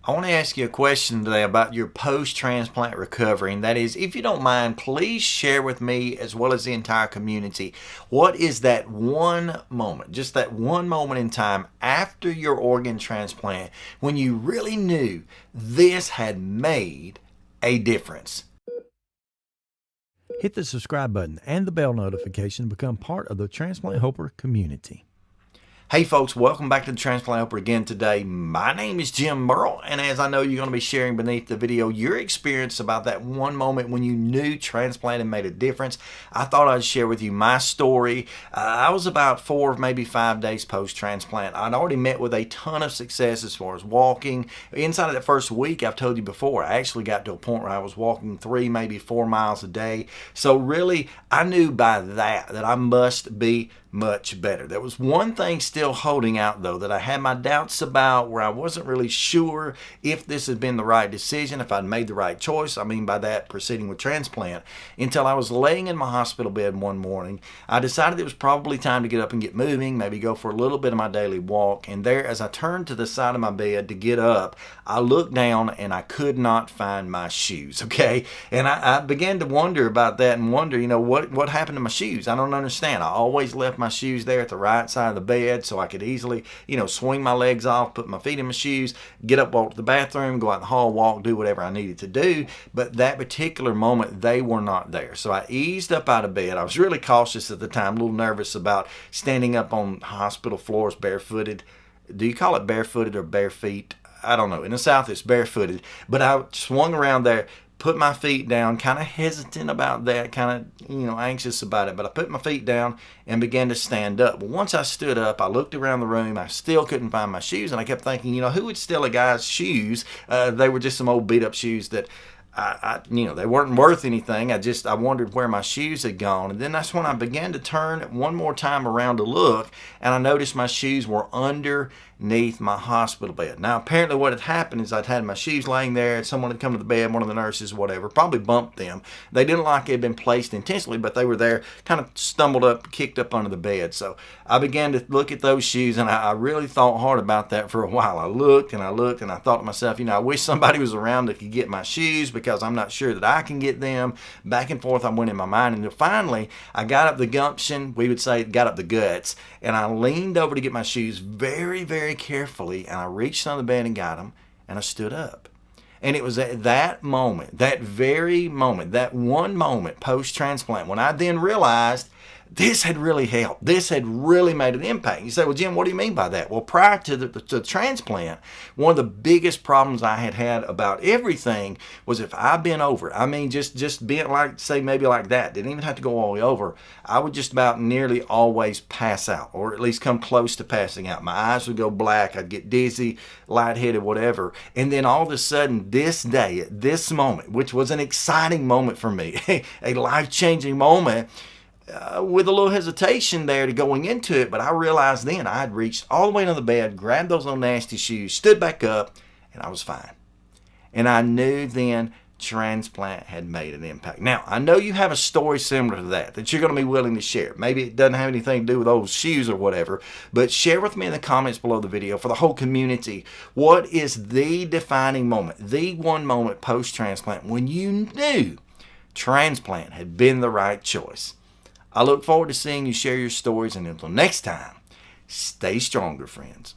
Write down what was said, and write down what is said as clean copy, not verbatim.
I want to ask you a question today about your post-transplant recovery, and that is, if you don't mind, please share with me as well as the entire community, what is that one moment, just that one moment in time after your organ transplant when you really knew this had made a difference? Hit the subscribe button and the bell notification to become part of the Transplant Helper community. Hey folks, welcome back to the Transplant Helper again today. My name is Jim Merle, and as I know you're going to be sharing beneath the video your experience about that one moment when you knew transplanting made a difference, I thought I'd share with you my story. I was about 4, maybe 5 days post-transplant. I'd already met with a ton of success as far as walking. Inside of that first week, I've told you before, I actually got to a point where I was walking 3, maybe 4 miles a day. So really, I knew by that I must be much better. There was one thing still holding out though that I had my doubts about, where I wasn't really sure if this had been the right decision, if I'd made the right choice. I mean by that, proceeding with transplant, until I was laying in my hospital bed one morning. I decided it was probably time to get up and get moving, maybe go for a little bit of my daily walk. And there, as I turned to the side of my bed to get up, I looked down and I could not find my shoes. Okay, and I began to wonder about that and wonder, what happened to my shoes? I don't understand. I always left my shoes there at the right side of the bed so I could easily, swing my legs off, put my feet in my shoes, get up, walk to the bathroom, go out in the hall, walk, do whatever I needed to do. But that particular moment, they were not there. So I eased up out of bed. I was really cautious at the time, a little nervous about standing up on hospital floors barefooted. Do you call it barefooted or bare feet? I don't know. In the South, it's barefooted. But I swung around there, put my feet down, kind of hesitant about that, kind of, anxious about it. But I put my feet down and began to stand up. But once I stood up, I looked around the room. I still couldn't find my shoes. And I kept thinking, who would steal a guy's shoes? They were just some old beat up shoes that they weren't worth anything. I wondered where my shoes had gone. And then that's when I began to turn one more time around to look, and I noticed my shoes were underneath my hospital bed. Now, apparently what had happened is I'd had my shoes laying there, and someone had come to the bed, one of the nurses, whatever, probably bumped them. They didn't like it had been placed intentionally, but they were there, kind of stumbled up, kicked up under the bed. So I began to look at those shoes, and I really thought hard about that for a while. I looked, and I thought to myself, I wish somebody was around that could get my shoes, because I'm not sure that I can get them. Back and forth I went in my mind, and then finally I got up the gumption, we would say got up the guts, and I leaned over to get my shoes very, very carefully, and I reached on the bed and got them, and I stood up. And it was at that moment, that very moment, that one moment post-transplant, when I then realized this had really helped. This had really made an impact. You say, well, Jim, what do you mean by that? Well, prior to the transplant, one of the biggest problems I had about everything was if I bent over, just bent like, say, maybe like that, didn't even have to go all the way over, I would just about nearly always pass out, or at least come close to passing out. My eyes would go black, I'd get dizzy, lightheaded, whatever. And then all of a sudden, this day, at this moment, which was an exciting moment for me, a life-changing moment, with a little hesitation there to going into it, but I realized then I had reached all the way to the bed, grabbed those little nasty shoes, stood back up, and I was fine. And I knew then transplant had made an impact. Now, I know you have a story similar to that you're going to be willing to share. Maybe it doesn't have anything to do with those shoes or whatever, but share with me in the comments below the video for the whole community. What is the defining moment, the one moment post-transplant when you knew transplant had been the right choice? I look forward to seeing you share your stories, and until next time, stay stronger, friends.